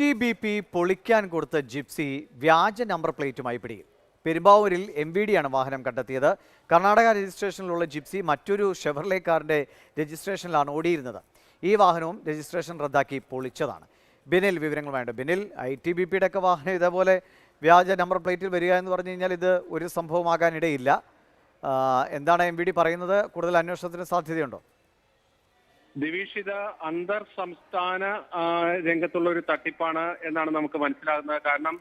ടി.ബി.പി പൊളിക്കാൻ കൊടുത്ത ജിപ്സി വ്യാജ നമ്പർ പ്ലേറ്റുമായി പിടിയിൽ. പെരുമ്പാവൂരിൽ എം.വി.ഡിയാണ് വാഹനം കണ്ടെത്തിയത്. കർണാടക രജിസ്ട്രേഷനിലുള്ള ജിപ്സി മറ്റൊരു ഷെവർലെ കാറിന്റെ രജിസ്ട്രേഷനിലാണ് ഓടിയിരുന്നത്. ഈ വാഹനവും രജിസ്ട്രേഷൻ റദ്ദാക്കി പൊളിച്ചതാണ്. ബിനിൽ വിവരങ്ങളുമായുണ്ട്. ബിനിൽ, ഐ.ടി.ബി.പിയുടെ ഒക്കെ വാഹനം ഇതേപോലെ വ്യാജ നമ്പർ പ്ലേറ്റിൽ വരിക എന്ന് പറഞ്ഞു കഴിഞ്ഞാൽ ഇത് ഒരു സംഭവമാകാനിടയില്ല. എന്താണ് എം.വി.ഡി പറയുന്നത്? കൂടുതൽ അന്വേഷണത്തിന് സാധ്യതയുണ്ടോ? ദിവിഷ്, അന്തർ സംസ്ഥാന രംഗത്തുള്ള ഒരു തട്ടിപ്പാണ് എന്നാണ് നമുക്ക് മനസ്സിലാകുന്നത്. കാരണം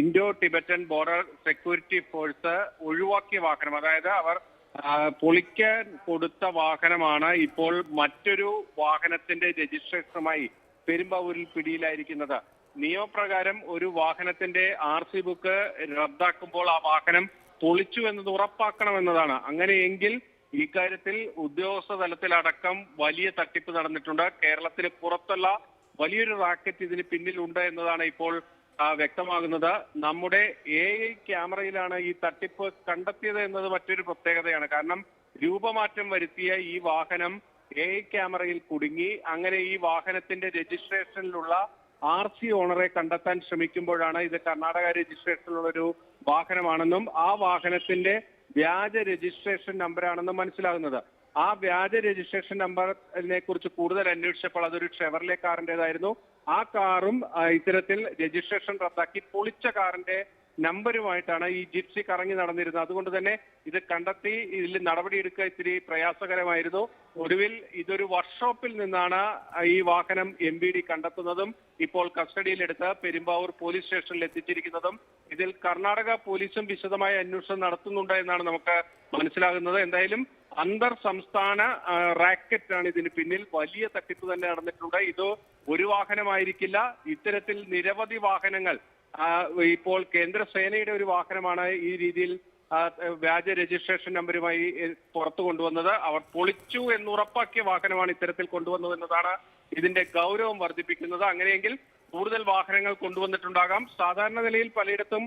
Indo Tibetan border security force ഒഴിവാക്കിയ വാഹനം, അതായത് അവർ പൊളിക്കാൻ കൊടുത്ത വാഹനമാണ് ഇപ്പോൾ മറ്റൊരു വാഹനത്തിന്റെ രജിസ്ട്രേഷനുമായി പെരുമ്പാവൂരിൽ പിടിയിലായിരിക്കുന്നത്. നിയമപ്രകാരം ഒരു വാഹനത്തിന്റെ RC ബുക്ക് റദ്ദാക്കുമ്പോൾ ആ വാഹനം പൊളിച്ചു എന്നത് ഉറപ്പാക്കണമെന്നതാണ്. അങ്ങനെയെങ്കിൽ ഇക്കാര്യത്തിൽ ഉദ്യോഗസ്ഥ തലത്തിലടക്കം വലിയ തട്ടിപ്പ് നടന്നിട്ടുണ്ട്. കേരളത്തിന് പുറത്തുള്ള വലിയൊരു റാക്കറ്റ് ഇതിന് പിന്നിലുണ്ട് എന്നതാണ് ഇപ്പോൾ വ്യക്തമാകുന്നത്. നമ്മുടെ AI ക്യാമറയിലാണ് ഈ തട്ടിപ്പ് കണ്ടെത്തിയത് എന്നത് മറ്റൊരു പ്രത്യേകതയാണ്. കാരണം രൂപമാറ്റം വരുത്തിയ ഈ വാഹനം AI ക്യാമറയിൽ കുടുങ്ങി. അങ്ങനെ ഈ വാഹനത്തിന്റെ രജിസ്ട്രേഷനിലുള്ള RC ഓണറെ കണ്ടെത്താൻ ശ്രമിക്കുമ്പോഴാണ് ഇത് കർണാടക രജിസ്ട്രേഷനിലുള്ള ഒരു വാഹനമാണെന്നും ആ വാഹനത്തിന്റെ വ്യാജ രജിസ്ട്രേഷൻ നമ്പറാണെന്ന് മനസ്സിലാകുന്നത്. ആ വ്യാജ രജിസ്ട്രേഷൻ നമ്പറിനെ കുറിച്ച് കൂടുതൽ അന്വേഷിച്ചപ്പോൾ അതൊരു ഷെവർലെ കാറിന്റേതായിരുന്നു. ആ കാറും ഇത്തരത്തിൽ രജിസ്ട്രേഷൻ റദ്ദാക്കി പൊളിച്ച കാറിന്റെ നമ്പരുമായിട്ടാണ് ഈ ജിപ്സി കറങ്ങി നടന്നിരുന്നത്. അതുകൊണ്ട് തന്നെ ഇത് കണ്ടെത്തി ഇതിൽ നടപടിയെടുക്കുക ഇത്തിരി പ്രയാസകരമായിരുന്നു. ഒടുവിൽ ഇതൊരു വർക്ക്ഷോപ്പിൽ നിന്നാണ് ഈ വാഹനം MVD കണ്ടെത്തുന്നതും ഇപ്പോൾ കസ്റ്റഡിയിലെടുത്ത് പെരുമ്പാവൂർ പോലീസ് സ്റ്റേഷനിൽ എത്തിച്ചിരിക്കുന്നതും. ഇതിൽ കർണാടക പോലീസും വിശദമായ അന്വേഷണം നടത്തുന്നുണ്ട് എന്നാണ് നമുക്ക് മനസ്സിലാകുന്നത്. എന്തായാലും അന്തർ സംസ്ഥാന റാക്കറ്റാണ് ഇതിന് പിന്നിൽ. വലിയ തട്ടിപ്പ് തന്നെ നടന്നിട്ടുണ്ട്. ഇത് ഒരു വാഹനമായിരിക്കില്ല, ഇത്തരത്തിൽ നിരവധി വാഹനങ്ങൾ ഇപ്പോൾ കേന്ദ്ര സേനയുടെ ഒരു വാഹനമാണ് ഈ രീതിയിൽ വ്യാജ രജിസ്ട്രേഷൻ നമ്പരുമായി പുറത്തു കൊണ്ടുവന്നത്. അവർ പൊളിച്ചു എന്നുറപ്പാക്കിയ വാഹനമാണ് ഇത്തരത്തിൽ കൊണ്ടുവന്നത് എന്നതാണ് ഇതിന്റെ ഗൗരവം വർദ്ധിപ്പിക്കുന്നത്. അങ്ങനെയെങ്കിൽ കൂടുതൽ വാഹനങ്ങൾ കൊണ്ടുവന്നിട്ടുണ്ടാകാം. സാധാരണ നിലയിൽ പലയിടത്തും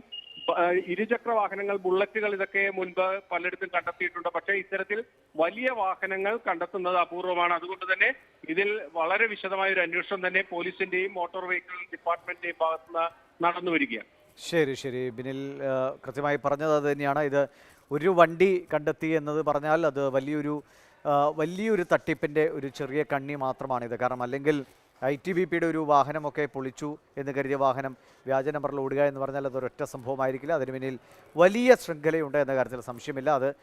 ഇരുചക്ര വാഹനങ്ങൾ, ബുള്ളറ്റുകൾ ഇതൊക്കെ മുൻപ് പലയിടത്തും കണ്ടെത്തിയിട്ടുണ്ട്. പക്ഷേ ഇത്തരത്തിൽ വലിയ വാഹനങ്ങൾ കണ്ടെത്തുന്നത് അപൂർവമാണ്. അതുകൊണ്ട് തന്നെ ഇതിൽ വളരെ വിശദമായ ഒരു അന്വേഷണം തന്നെ പോലീസിന്റെയും മോട്ടോർ വെഹിക്കിൾ ഡിപ്പാർട്ട്മെന്റിന്റെയും ഭാഗത്തുനിന്ന് നടന്നു വരികയാണ്. ശരി ബിനിൽ കൃത്യമായി പറഞ്ഞത് അത് തന്നെയാണ്. ഇത് ഒരു വണ്ടി കണ്ടെത്തി എന്നത് പറഞ്ഞാൽ അത് വലിയൊരു തട്ടിപ്പിൻ്റെ ഒരു ചെറിയ കണ്ണി മാത്രമാണിത്. കാരണം അല്ലെങ്കിൽ ഐ.ടി.ബി.പിയുടെ ഒരു വാഹനമൊക്കെ പൊളിച്ചു എന്ന് കരുതിയ വാഹനം വ്യാജ നമ്പറിൽ ഓടുക എന്ന് പറഞ്ഞാൽ അതൊരൊറ്റ സംഭവമായിരിക്കില്ല. അതിന് പിന്നിൽ വലിയ ശൃംഖലയുണ്ട് എന്ന കാര്യത്തിൽ സംശയമില്ല. അത്